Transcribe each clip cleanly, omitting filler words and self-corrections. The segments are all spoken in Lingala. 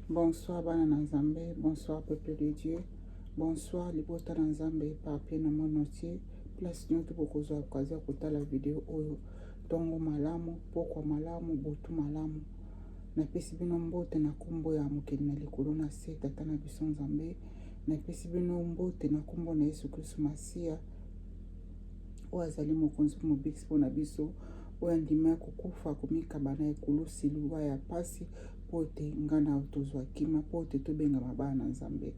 Bonsoir bana na Nzambe, bonsoir peuple de Dieu, bonsoir libota na Nzambe par pied na mon entier. Place nyoto bokozwa occasion kotala vidéo oyo tongo malamu, pokwa malamu, botu malamu. Napesi bino mbote na kombo ya mokili na likolo na se tata na biso Nzambe. Napesi bino mbote na kombo na Yesu Kristo Masia. Oyo azali mokonzi mobikisi mpona biso, oyo andima kokufa komikaba na ekulusi liwa ya pasi po ete nga na tozwa kima, po ete tobengama bana na Nzambe.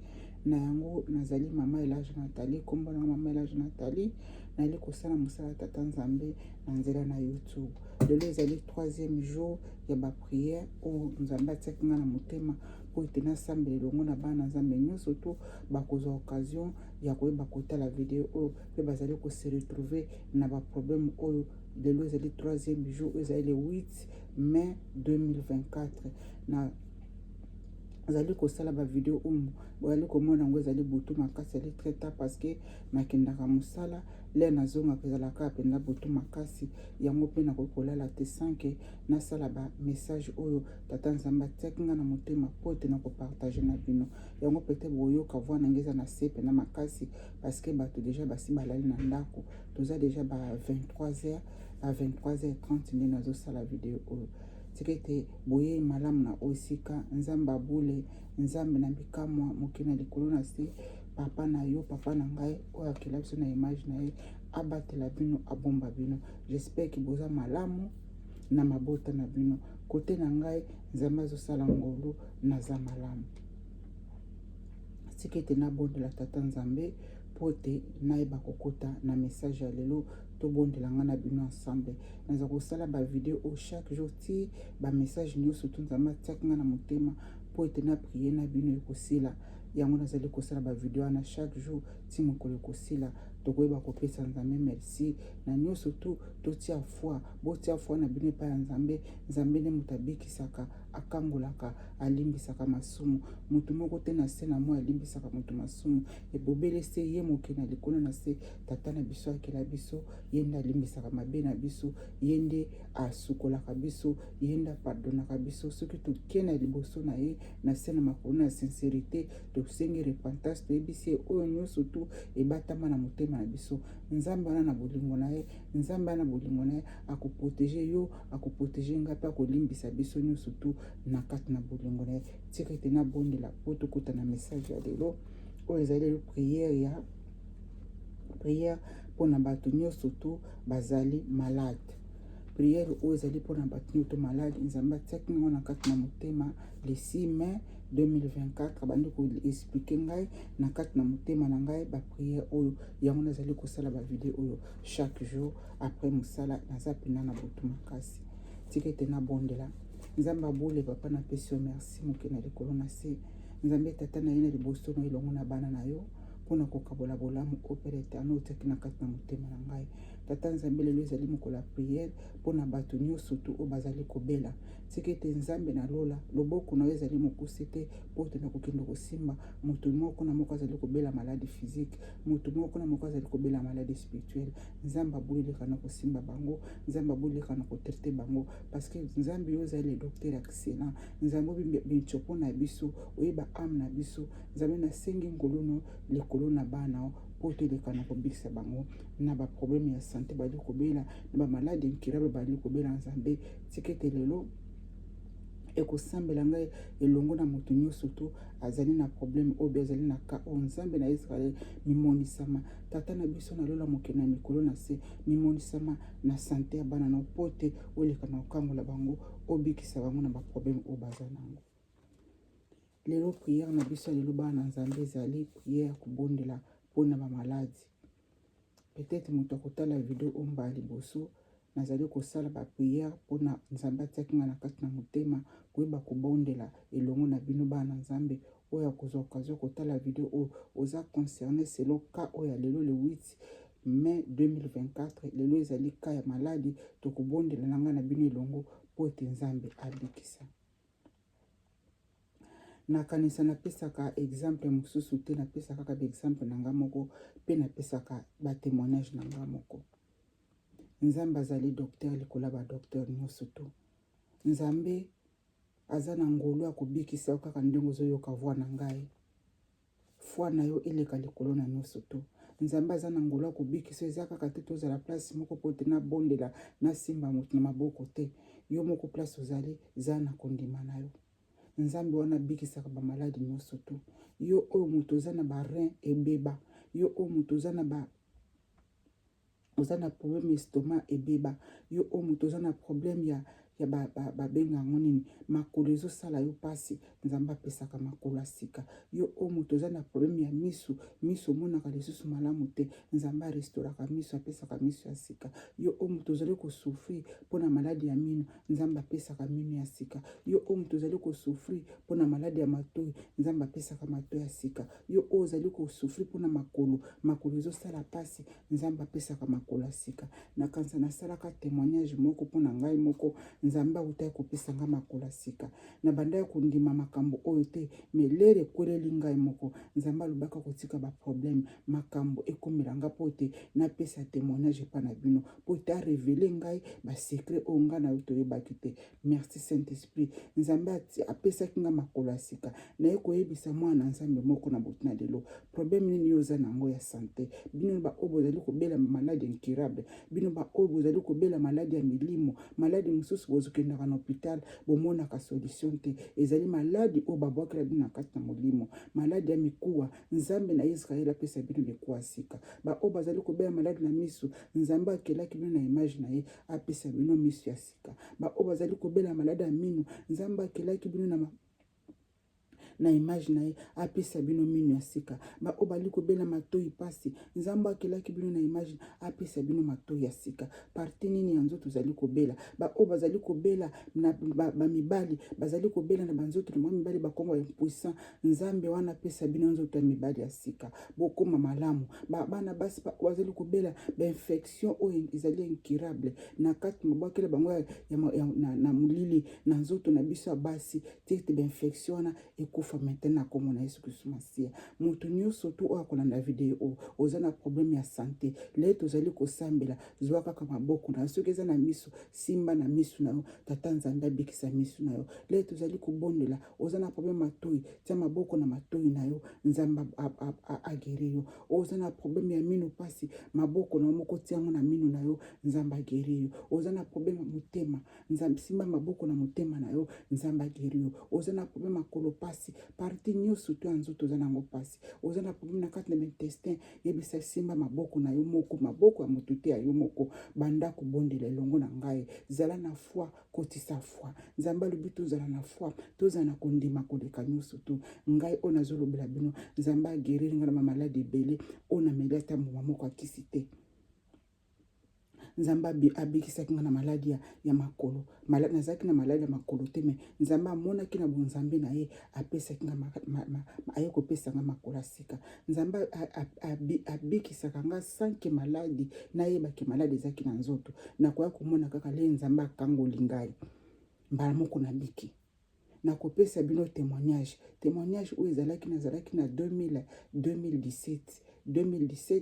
Na yango nazali mama Elage Nathalie, kombo na mama Elage Nathalie, nali kosala mosala tata Nzambe na nzela na YouTube. Lelo ezali 3e jour ya ba prière oyo Nzambe atiaki nga na motema po ete nasambela elongo na bana Nzambe nyonso to bakozwa occasion ya koyeba kotala video oyo mpe bazali kose retrouver na ba problème oyo. Lelo ezali 3e jour, ezali le 8 mai 2024. Na azali kosala ba video oyo boyali komona yango ezali butu makasi, ezali très tard parce que nakendaka mosala le nazongaka ezalaka mpenza butu makasi, yango mpe nakoki kolala te sanke nasala ba message oyo tata Nzambe atiaki nga na motema po ete nakopartage na bino. Yango peut-être boyoka voix na ngai eza na se mpenza makasi parce que bato déjà basi balali na ndako, toza déjà ba 23h à 23h30 nde nazosala video oyo. Tikete boye malamu na osika Nzambe abule, Nzambe na bikamwa mokili na likolo na se, papa na yo, papa na ngai oyo akela biso na image na ye, abatela bino, abomba bino. J'espère que boza malamu na mabota na bino. Kote na ngai Nzambe azosala ngolu naza malamu. Tikete nabondela tata Nzambe po ete nayeba kokota na message ya lelo tobondela nga na bino ensemble. Naza kosala ba video au chaque jour ti ba message nyonso to Nzambe atiaki nga na motema po ete na prier na bino ekosila. Yango nazali kosala ba video na chaque jour ti mokolo ekosila tokoyeba kopesa Nzambe merci na nyonso to totia foi, botia foi na bino epai ya Nzambe. Nzambe nde moto abikisaka, akangolaka, alimbisaka masumu. Moto moko te na se na moi alimbisaka moto masumu. Ebobele se ye mokili na likolo na se tata na biso akela biso, ye nde alimbisaka mabe na biso, ye nde asukolaka biso, ye nde apardonaka biso. Soki toke na liboso na ye na se na makolo na sincérité, tosengi repentance, toyebisi ye oyo nyonso tu ebatama na motema na biso. Nzambe wana na bolingo na ye, Nzambe wana na bolingo na ye akoprotege yo, akoprotege nga mpe akolimbisa biso nyonso tu na kati na bolingo na ye. Tika ete nabondela po tokota na message ya lelo oyo ezali lelo prière mpona bato nyonso tu bazali malade. Prière oyo ezali mpona bato nyonso malade. Nzambe atiaki ngo na kati na motema le 6 mai 2024. Bandi koexplike ngai na kati na motema na ngai ba prière oyo, yango nazali kosala ba video oyo chaque jour après mosala. Naza pena na butu makasi. Tika ete nabondela Nzambe abole papa na pesi yo merci mokili na likolo na se. Nzambe tata na ye na liboso na elongo na bana na yo mpona kokabola bolamu opere etano otiaki na kati na motema na ngai. Tata Nzambe lelo ezali mokolo ya prière mpona bato nyonso tu oyo bazali kobela. Tika ete Nzambe na lola loboko na yo ezali mokuse te po ete na kokende kosimba moto moko na moko azali kobela maladi physique, moto moko na moko azali kobela maladi spirituelle. Nzambe abuleleka na kosimba bango, Nzambe abuleleka na kotraite bango parce que Nzambe yo ezali le docteur excellent. Nzambe obincho mpona biso, oyeba ame na biso. Nzambe nasengi ngolono likolo na bana po toleka na kobikisa bango na ba problème ya santé bali kobela, na ba maladi incurable bali kobela. Nzambe tika ete lelo ekosambela ngai elongo na moto nyonso tu azali na problème oyo azali na ka oyo. Nzambe na Israel mimonisama tata na biso na lola mokili na mikolo na se, mimonisama na santé ya bana na po te oleka na okangola bango, obikisa bango na ba problème oyo baza nango. Lelo prière na biso lelo bana Nzambe ezali prière kobondela mpona ba maladi. Peut-être moto akotala video oyo mba liboso nazali kosala ba prière mpona Nzambe atiaki nga na kati na motema koyeba kobondela elongo na bino bana Nzambe oyo akozwa occasion kotala video oyo oza concerné selon ka oyo lelo le 8 mai 2024. Lelo ezali ka ya maladi tokobondela na nga na bino elongo po ete Nzambe abikisa. Nakanisa napesaka exemple mosusu te, napesaka kaka exemple na nga moko mpe napesaka ba témoignage na nga moko. Nzambe azali docteur likola ba docteur nyonso tu. Nzambe aza na ngolu ya kobikisa yo kaka ndenge ozoyoka voix na ngai. Foi na yo eleka likolo na nyonso to. Nzambe aza na ngolu ya kobikisa eza kaka te tozala place moko po te na bondela na simba moto na maboko te. Yo moko place ozali za na kondima na yo. Nzambe wana bikisaka ba maladi nyonso to. Yo oyo moto oza na ba rein ebeba, yo oyo moto oza na problème estomac ebeba, yo oyo moto oza na problème ya babenga yango nini makolo ezosala yo pasi, nzambe apesaka makolo asika. Yo oyo moto oza na problème ya miso omonaka lisusu malamu te, nzambe arestauraka miso, apesaka miso ya sika. Yo oyo moto ozali kosouffrir mpona maladi ya mino, nzambe apesaka mino ya sika. Yo oyo moto ozali kosouffrir mpona maladi ya matoi, nzambe apesaka matoi ya sika. Yo oyo ozali kosouffrir mpona makolo ezosala pasi, nzambe apesaka makolo ya sika. Nakanisa nasalaka témoignage moko mpona ngai moko, nzambe awutaki kopesa nga makolo ya sika. Na banda ya kondima makambo oyo te, me lere ekweleli ngai moko, nzambe alobaka kotika ba problème makambo ekomela nga po te napesa témoignage epa na bino, po te arevele ngai ba secret oyo nga na yo toyebaki te. Merci Saint-Esprit. Nzambe apesaki nga makolo ya sika. Na ye koyebisa mwana nzambe moko na botina lelo, problème nini yo oza nango ya santé. Bino ba oyo bozali kobela maladi incurable, bino ba oyo bozali kobela maladi ya milimo, maladi mosusu bozokendaka na hôpital bomonaka solution te. Ezali maladi oyo babwakela bino na kati na molimo, maladi ya mikuwa, nzambe na Israel apesa bino mikuwa sika. Ba oyo bazali kobela maladi na misu, nzambe akelaki bino na image na ye, apesa bino misu ya sika. Ba oyo bazali kobela maladi ya mino, nzambe akelaki bino na image na ye, apesa bino mino ya sika. Ba oyo bali kobela matoi pasi, nzambe akelaki bino na image, apesa bino matoi ya sika. Parti nini ya nzoto zali kobela, ba oyo bazali kobela na ba mibali, bazali kobela na banzoto na mibali bakongo impuissant, nzambe wana apesa bino nzoto ya mibali ya sika. Bokoma malamu. Bana basi bazali kobela ba infection oyo ezali incurable na kati mabwakela bango na mulili na nzoto na biso ya basi, tete ba infection wana ekufa maintenant kombo na Yesu Kristo Masia. Moto nyonso tu oyo akolanda video oza na problème ya santé, le tozali kosambela zwa kaka maboko na soki eza na miso, simba na miso na yo, tata nzambe abikisa miso na yo. Le tozali kobondela oza na problème matoi, tia maboko na matoi na yo, nzambe agere yo. Oza na problème ya mino pasi, maboko na moko tia na mino na yo, nzambe agere yo. Oza na problème motema, nzambe simba maboko na motema na yo, nzambe agere yo. Oza na problème makolo pasi, parti nyonso to nzoto oza nango pasi. Oza na problème na kati na intestin, yebisa simba maboko na yo moko, maboko ya moto te ya yo moko, banda kobondela elongo na ngai. Zala na foi, kotisa foi. Nzambe alobi tozala na foi, tozala na kondima koleka nyonso to. Ngai oyo nazolobela bino, nzambe aguérir nga na maladi ebele oyo nameli ata mbuma moko akisi te. Nzamba abikisaki nga na maladi ya makolo. Nazaki na maladi ya makolo te, me nzamba amonaki na bonzambe na ye, apesaki nga aye kopesa nga makolo sika. Nzamba abikisaka nga sanke maladi, nayebaki maladi ezaki na nzoto. Nakoya komona kaka le nzamba akangoli ngai. Mbala moko na biki. Nakopesa bino témoignage oyo nazalaki na 2017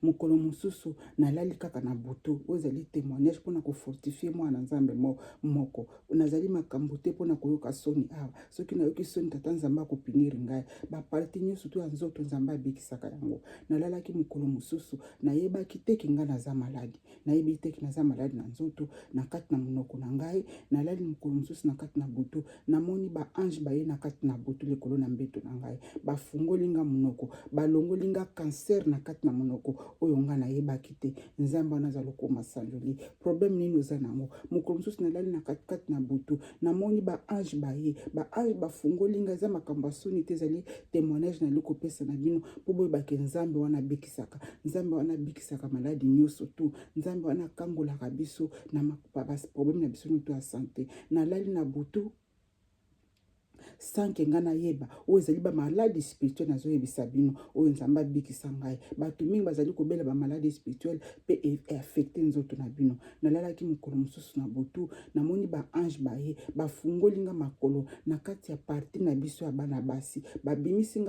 mokolo mosusu nalali kaka na butu, oyo ezali témoignage mpona kofortifie mwana nzambe moko. Nazali makambo te mpona koyoka soni awa. Soki nayoki soni, tata nzambe akopiniri ngai. Baparti nyonso to ya nzoto nzambe abikisaka yango. Nalalaki mokolo mosusu, nayebaki teki nga naza maladi. Nayebi teki naza maladi na nzoto, na kati na monoko na ngai. Nalali mokolo mosusu na kati na butu, namoni ba ange baye na kati na butu likolo na mbeto na ngai. Bafungoli nga monoko, balongoli nga cancer na kati na monoko oyo nga nayebaki te. Nzambe wana aza lokoma sanjoli. Problème nini oza nango? Mokolo mosusu nalali na kati na butu, namoni ba ange baye, ba ange bafungoli nga. Eza makambo ya soni te, ezali témoignage nali kopesa na bino po boyebaki nzambe wana abikisaka. Nzambe wana abikisaka maladi nyonso tu. Nzambe wana akangolaka biso na problème na biso nyonso ya santé. Nalali na butu sans que nga nayeba oyo ezali ba maladie spirituelle nazoyebisa bino oyo nzambe abikisa ngai. Bato mingi bazali kobela ba maladie spirituelle pe affecté nzoto na bino. Nalalaki mokolo mosusu na butu namoni ba ange baye bafungoli nga makolo na kati ya parti na biso ya bana basi babimisi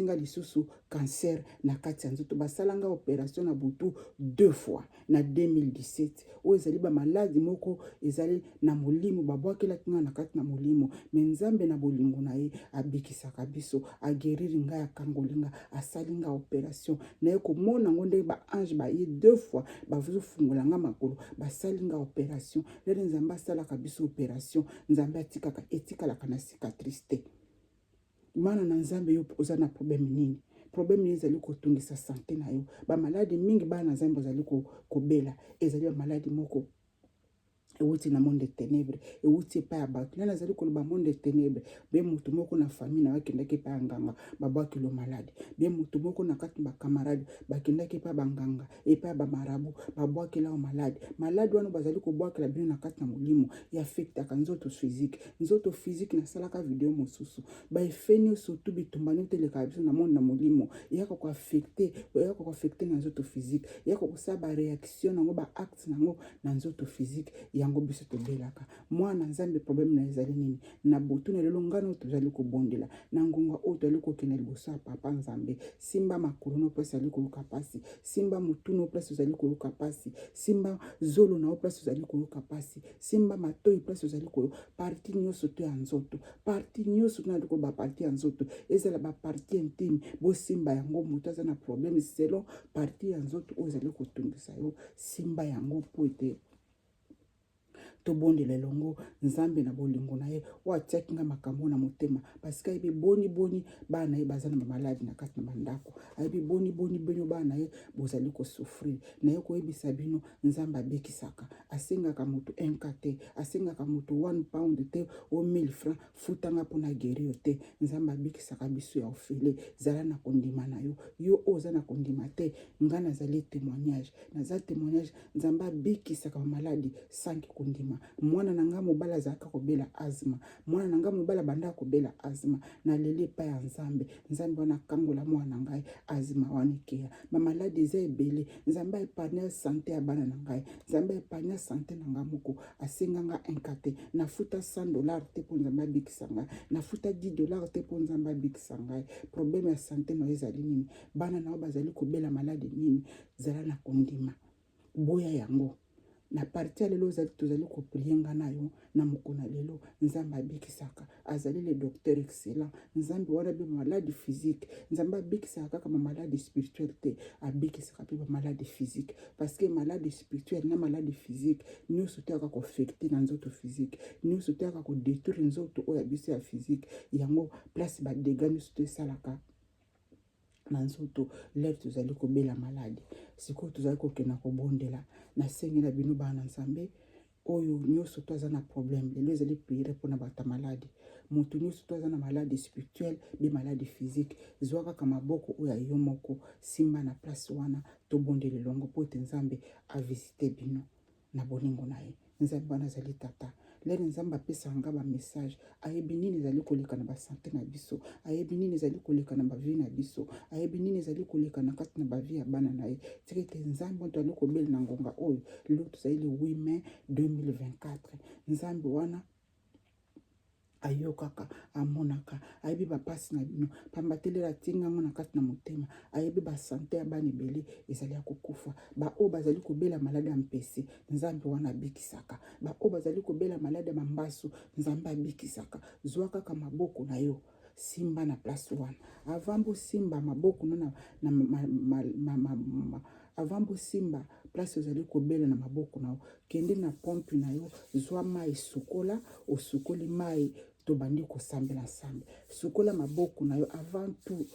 nga lisusu cancer na kati ya nzoto. Basala nga opération na butu 2 fois na 2017 oyo ezali ba maladie moko ezali na molimo babwakelaki nga na kati na molimo. Me nzambe na bolingo na ye abikisaka biso ageriri ngai akangoli nga asali nga opération naye komona ngo ndenge ba ange baye 2 fois bazofungola nga makolo basali nga opération. Lelo nzambe asalaka biso opération nzambe etikalaka na cicatrice te. Mana na nzambe yo oza na problème nini? Problème nini ezali kotungisa santé na yo? Ba maladie mingi bana nzambe ozali kobela ezali ba maladie moko euti na monde de ténèbres euti epai ya bato. Nani azali koloba monde de ténèbres? Be moto moko na famille na bakendaki epai ya nganga babwakilo maladi. Be moto moko na kati bakamarade bakendaki epai ya banganga epai ya bamarabu babwakela o maladi. Maladi wana bazali kobwakela bino na kati na molimo ya affectaka nzoto physique. Nzoto physique nasalaka video mosusu ba effet nyonso tu bitumba nyonso teleka biso na monde na molimo eyaka ko affecter na nzoto physique eyaka kosala ba réaction nango ba acte nango na nzoto physique yango biso tobelaka. Mwana nzambe problème na ezali nini? Na butu na lelo ngano tozali kobondela na ngonga oyo tozali kokende liboso ya papa nzambe. Simba makolo no place azali koluka pasi, simba mutu no place ozali koluka pasi, simba zolo na o place ozali koluka pasi, simba matoi place ozali koluka parti nyonso to ya nzoto, parti nyonso to na diko ba parti ya nzoto ezala ba parti intime bo simba yango. Mutu aza na problème selon parti ya nzoto oyo ezali kotungisa yo simba yango po ete tobondela elongo nzambe na bolingo na ye oyo atiaki nga makambo na motema parce que ayebi boni bana na ye baza na bamaladi na kati na bandako. Ayebi boni bino bana na ye bozali kosouffrir. Na ye koyebisa bino nzambe abekisaka. Asengaka moto 1 te, asengaka moto 1 pound te o 1000 francs futanga mpona geri yo te. Nzambe abekisaka biso ya ofele. Zala na kondima na yo yo oza na kondima te nga nazali témoignage. Naza témoignage nzambe abekisaka bamaladi sanki kondima. Mwana nanga mobala azalaka kobela asthme, mwana nanga mobala banda kobela asthme na lele epai ya nzambe. Nzambe wana kangola mwana ngai asthme wana ekeya. Ba maladi eza ebele. Nzambe epargne santé ya bana na ngai. Nzambe epargne santé na nga moko. Asenga nga 1 te. Nafuta $100 te po nzambe abikisa ngai. Nafuta $10 te po nzambe abikisa ngai. Problème ya santé na ezali nini? Bana na bazali kobela maladi nini? Zala na kondima. Boya yango. Na parti ya lelo tozali koprienga na yo na mokona lelo nzambe abikisaka. Azali le docteur excellent. Nzambe wana be maladie physique. Nzambe abikisaka kaka ma maladie spirituelle te. Abikisaka pe ba maladie physique. Parce que maladie spirituelle na maladie physique nyonso te aka kofecte na nzoto physique. Nyonso te aka kodétruire nzoto oyo biso ya physique. Yango place ba dégâts nyonso te esalaka na nzoto lelo tozali kobela maladi. Sikoyo tozali kokenda kobondela na sengi na bino bana nzambe oyo nyonso to aza na problème lelo ezali priere mpona bata maladi. Moto nyonso to aza na maladi spirituelle be maladi physique zwa kaka maboko oyo yo moko simba na place wana tobondela elongo po ete nzambe avisite bino na bolingo na ye. Nzambe wana azali tata. Lelo nzambe apesa nga ba message ayebi nini ezali koleka na ba santé na biso, ayebi nini ezali koleka na ba vie na biso, ayebi nini ezali koleka na kati na ba vie ya bana na ye. Tika ete nzambe to ali kobela na ngonga oyo lelo tozali le 8 mai 2024. Nzambe wana ayokaka amonaka ayebi bapasi na bino pambatelela tinga ngo na kati na motema ayebi ba santé ya bana ebele ezali ya kokufa. Ba oyo bazali kobela maladi ya mpese nzambe wana abikisaka. Ba oyo bazali kobela maladi ya bambasu nzambe abikisaka. Zwa kaka maboko na yo simba na place wana avant bo simba maboko na avant bo simba place ozali kobela na maboko na yo kende na pompe na yo zwa mai sukola osukoli mai tobandi kosambela nsambe sukola maboko na yo avant tout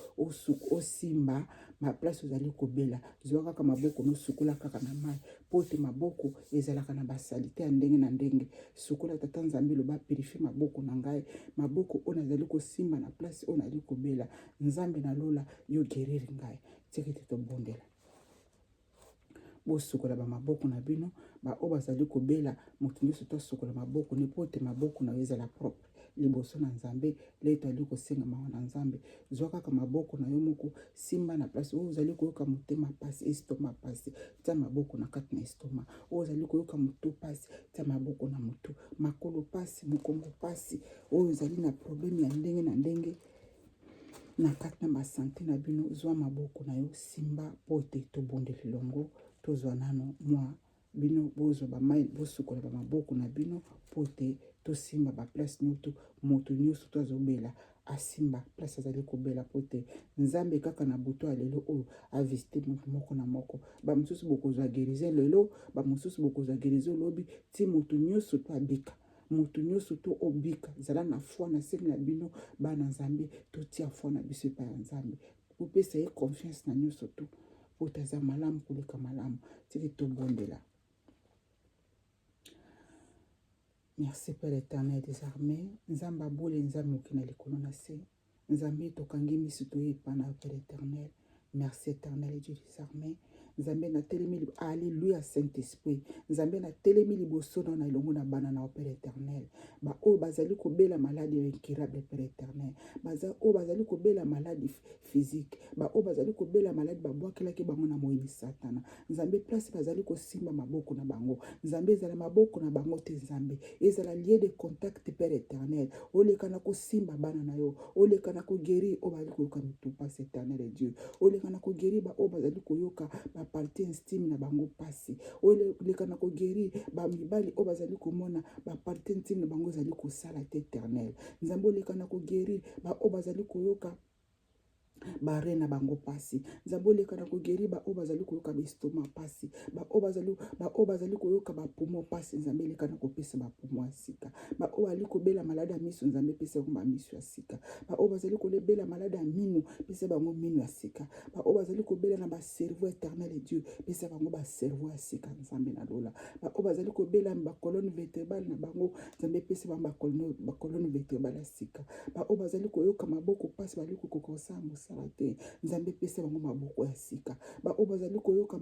osimba ma place ozali kobela zwa kaka maboko no sukola kaka na mai po te maboko ezalaka na basalite ya ndenge na ndenge. Sukola tata nzambe loba purifie maboko na ngai maboko oyo nazali kosimba na place oyo nazali kobela nzambe na lola yo guérir ngai. Tika ete tobondela. bosukola bamaboko na bino. Oyo bazali kobela moto nyonso to asokola maboko ne po ete maboko na yo ezala propre liboso na Nzambe. Leto ali kosengama na Nzambe, zwa kaka maboko na yo moko, simba na place oyo ozali koyoka motema pasi, estoma pasi, tia maboko na kati na estoma. Oyo ozali koyoka motu pasi, tia maboko na motu. Makolo pasi, mokongo pasi, oyo ozali na problème ya ndenge na ndenge na kati na basante na bino, zwa maboko na yo simba po ete tobondeli longo. Tozwa nano mwa bino bozwa bamai bosukola bamaboko na bino po ete tosimba baplace nyonso moto nyonso to azobela asimba place azali kobela po ete Nzambe kaka na buto ya lelo oyo avisite moto moko na moko. Bamosusu bokozwa guérison lelo, bamosusu bokozwa guérison lobi, ti moto nyonso to abika, moto nyonso to obika. Zala na foi na sengi na bino bana Nzambe, totia foi na biso epai ya Nzambe, kopesa ye confiance na nyonso to po ete aza malamu koleka malamu. Tiki tobondela. Merci Père éternel des armées. Nzamba boule nzambe mokina likolo na se. Nzambe tokangi miso toye pana Père éternel. Merci éternel Dieu des armées. Nzambe na telemi, alléluia Saint-Esprit. Nzambe na telemi liboso na ilongo na bana na Père éternel. Ba o bazali kobela maladie incurable Père éternel. Baza o bazali kobela maladie physique. Ba o bazali kobela maladie babwakela ke bango na moyini satana. Nzambe place bazali kosimba maboko na bango. Nzambe ezala maboko na bango te Nzambe. Ezala lié de contact Père éternel. Olekana ko simba bana na yo. Olekana ko guérir o bazali koyoka mitu passe éternel Dieu. Olekana ko guérir ba o bazali koyoka ba partie intime na bango pasi. Olekana ko guérir ba mibali o bazali komona ba partie intime na bango zali ko sala te éternel. Nzambe olekana ko guérir ba o bazali koyoka bare na bango pasi. Nzambe olekana ko guérir ba o bazali koyoka bestoma pasi. Ba o bazali koyoka ba poumon pasi. Nzambe olekana ko pesa ba poumon ya sika. Ba o ali ko bela malade ya miso. Nzambe pesa ko ba miso ya sika. Ba o bazali ko bela malade ya minu. Pesa bango minu ya sika. Ba o bazali ko bela na ba cerveau éternel et Dieu. Pesa bango ba cerveau ya sika. Nzambe na lola. Ba o bazali ko bela ba colonne vertébrale na bango. Nzambe pesa bango ba colonne vertébrale ya sika. Ba o bazali koyoka maboko pasi bali ko kokosa salate. Nzambe pesa bango maboko ya sika. Ba o bazali koyoka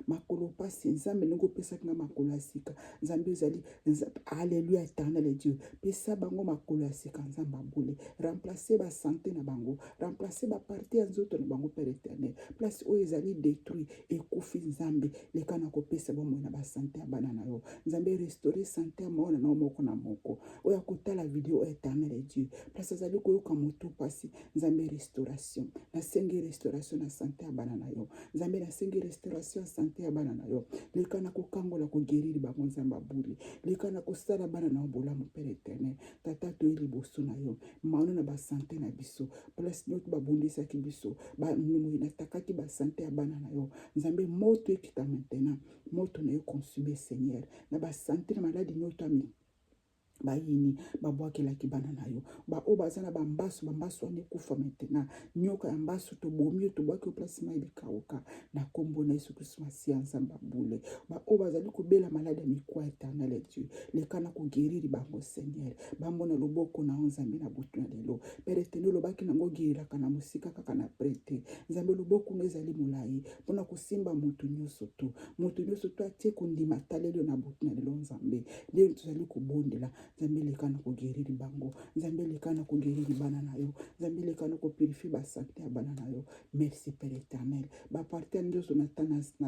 makolo pasi. Nzambe ngo pesa na makolo ya sika. Nzambe ezali alléluia éternel et Dieu. Pesa bango makolo ya sika. Nzambe abule. Remplacer ba santé na bango. Remplacer ba partie nzoto na bango Père éternel. Place oyo ezali détruit ekufi Nzambe. Lekana ko pesa bango na ba santé ya bana na yo. Nzambe restaurer santé ya mona na moko na moko. Oya kotala vidéo éternel et Dieu. Place ezali koyoka moto pasi. Nzambe restauration. Nasengi restauration na santé ya bana na yo. Nzambe nasengi restauration ya santé ya bana na yo. Lekana ko kangola ko guérir bango Nzambe abuli. Lekana ko sala bana na bolamu Père éternel. Tata to liboso na yo. Maona na ba santé na biso. Place notre babundisa ki biso. Ba numu na takaki ba santé ya bana na yo. Nzambe moto ekita maintenant. Moto na yo consumer Seigneur. Na ba santé na maladi nyoto ami bayini babwakelaki bana na yo. Ba o bazana bambasu ane kufa maintenant. Nyoka ya mbasu to bomio to bwaki place mai bikauka na kombo na Yesu Kristo masi Nzambe abule. Ba o bazali kubela malade mikwa éternel Dieu. Lekana ko guérir bango Seigneur. Bambo na loboko na Nzambe na butu na lelo. Père éternel lobaki nango guérir kana musika kaka na prêter. Nzambe loboko ngezali mulai. Pona kusimba mutu nyonso to. Mutu nyonso to atie kondima talelo na butu na lelo Nzambe. Lelo tuzali kubondela. Nzambe lekana ko guérir bango. Nzambe lekana ko guérir bana na yo. Nzambe lekana ko purifier ba santé ya bana na yo. Merci Père éternel. Ba partir ndoso na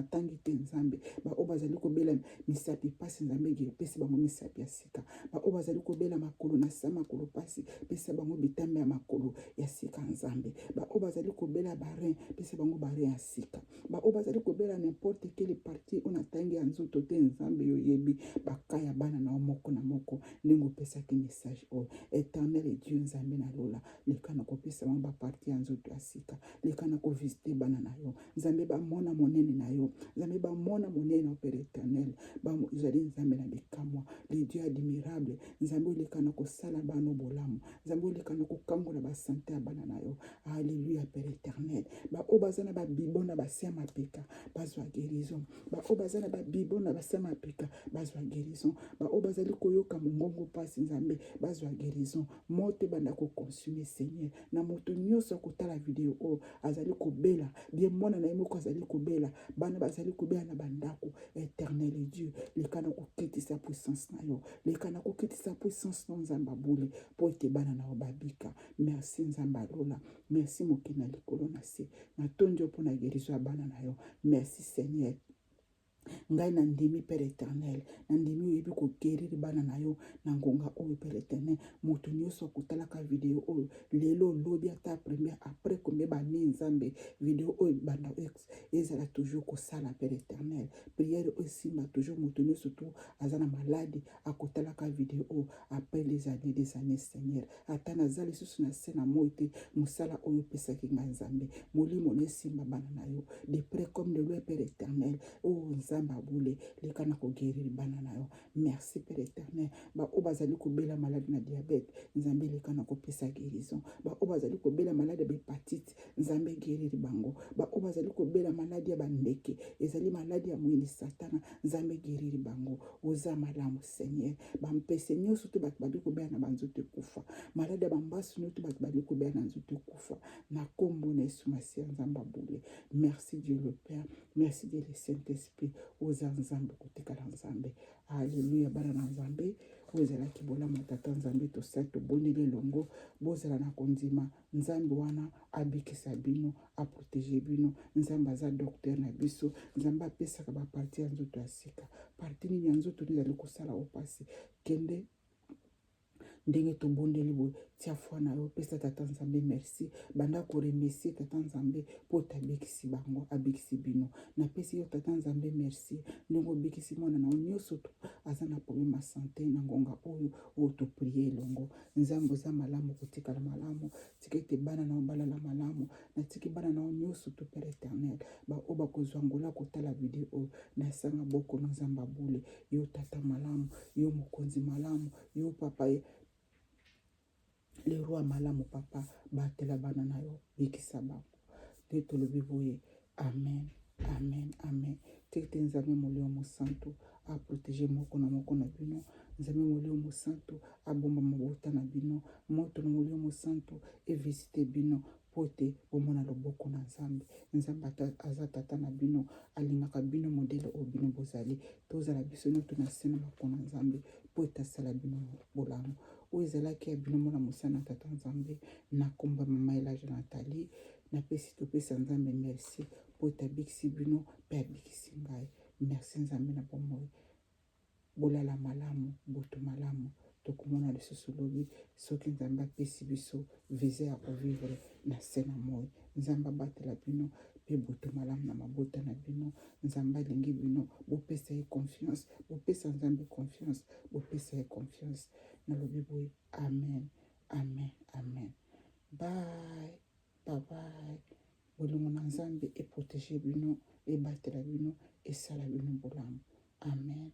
tangi te Nzambe. Ba o bazali ko bela misapi pasi Nzambe ge pesi bango misapi ya sika. Ba o bazali ko bela makolo na sama makolo pasi pesi bango bitambe ya makolo ya sika Nzambe. Ba o bazali ko bela barin pesi bango barin ya sika. Ba o bazali ko bela n'importe quelle partie on tangi ya nzoto te Nzambe yo yebi bakaya bana na moko na moko. Ningo pesa ki message o éternel et Dieu Nzambe na lola lekana ko pesa bango ba partie ya nzoto ya sika. Lekana ko visiter bana na yo. Nzambe ba mona monene na yo. Nzambe ba mona monene na Père éternel. Ba uzali Nzambe na bikamwa. Le Dieu admirable. Nzambe lekana ko sala bano bolamu. Nzambe lekana ko kangola ba santé ya bana na yo. Alléluia Père éternel. Ba o bazana ba bibona ba sema peka. Bazwa guérison. Ba o bazana ba bibona ba sema peka. Bazwa guérison. Ba o bazali koyoka mongongo bango pasi nzambe bazwa guérison moto banda ko consumer Seigneur na moto nyonso kotala video o azali kobela bien mwana na yemo ko azali kobela bana bazali kobela na bandako éternel Dieu lekana kokitisa puissance na yo lekana kokitisa puissance na nzamba bule po ete bana na obabika merci nzamba lola merci mokina likolo na se na tondio po na guérison ya bana na yo merci Seigneur ngai na ndimi Père éternel na ndimi oyebi koguérir bana na yo na ngonga oyo Père éternel moto nyonso akotalaka video oyo lelo lobi ata première après combien bani nzambe video oyo banda ezala toujours kosala Père éternel prière oyo simba toujours moto nyonso to aza na maladi akotalaka video oyo après des années Seigneur ata naza lisusu na se na moi te mosala oyo opesaki ngai nzambe molimo nesimba bana na yo de près comme de loin Père éternel oh nzamba boule lekana ko guérir bana na yo merci Père éternel ba obazali ko bela malade na diabète nzambe lekana ko pesa guérison ba obazali ko bela malade ba hépatite nzambe guérir bango ba obazali ko bela malade ya bandeke ezali malade ya mwili satana nzambe guérir bango oza malamu Seigneur ba mpese nyonso to bat bali ko bela na banzote kufa malade ya bambasu nyonso bat bali ko bela na nzote kufa na kombo na Yesu Masiya nzamba boule merci Dieu le Père merci Dieu le Saint-Esprit oza nzambe kotekala nzambe alleluya bana na nzambe ozalaki bolamu tata nzambe tosali tobondeli elongo bozala na kondima nzambe wana abikisa bino aprotege bino nzambe aza docteur na biso nzambe apesaka baparti ya nzoto ya sika parti nini ya nzoto nizali kosala opasi kende ndenge tobondeli boye tia foi na yo pesa tata nzambe merci banda koremercier tata nzambe po tabikisi bango abikisi bino napesi yo tata nzambe merci ndenge obikisi mwana na nyonso to aza na problème ya santé na ngonga oyo toprie elongo nzambe oza malamu kotikala malamu tika ete bana na balala malamu na tiki bana na nyonso to Père éternel baoyo bakozwa ngola kotala video oyo na sanga boko na nzamba bule yo tata malamu yo mokonzi malamu yo papa le roi malamu papa batela bana na yo bikisa bango nde tolobi boye amen amen amen teke nzambe molio mosantu aprotege moko na bino nzambe molio mosantu abomba mabota na bino moto na molio mosantu evisite bino po ete bomona loboko na nzambe nzambe aza tata na bino alingaka bino modele oyo bino bozali tozala biso nyonso na se na makolo na nzambe po ete asala bino bolamu oyo ezalaki ya bino mona mosana tata nzambe na komba mama Elage Nathalie napesi topesa nzambe merci po ete abikisi bino mpe abikisi ngai merci nzambe na bomoi bolala malamu boto malamu tokomona lisusu lobi soki nzambe apesi biso vize ya kovivre na se na moi nzambe abatela bino mpe boto malamu na mabota na bino nzambe alingi bino bopesa ye confiance bopesa nzambe confiance bopesa ye confiance nalobi boye amen amen amen bye bye bye bolingo na nzambe eprotege bino ebatela bino esala bino bolamu amen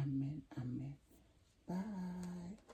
amen amen bye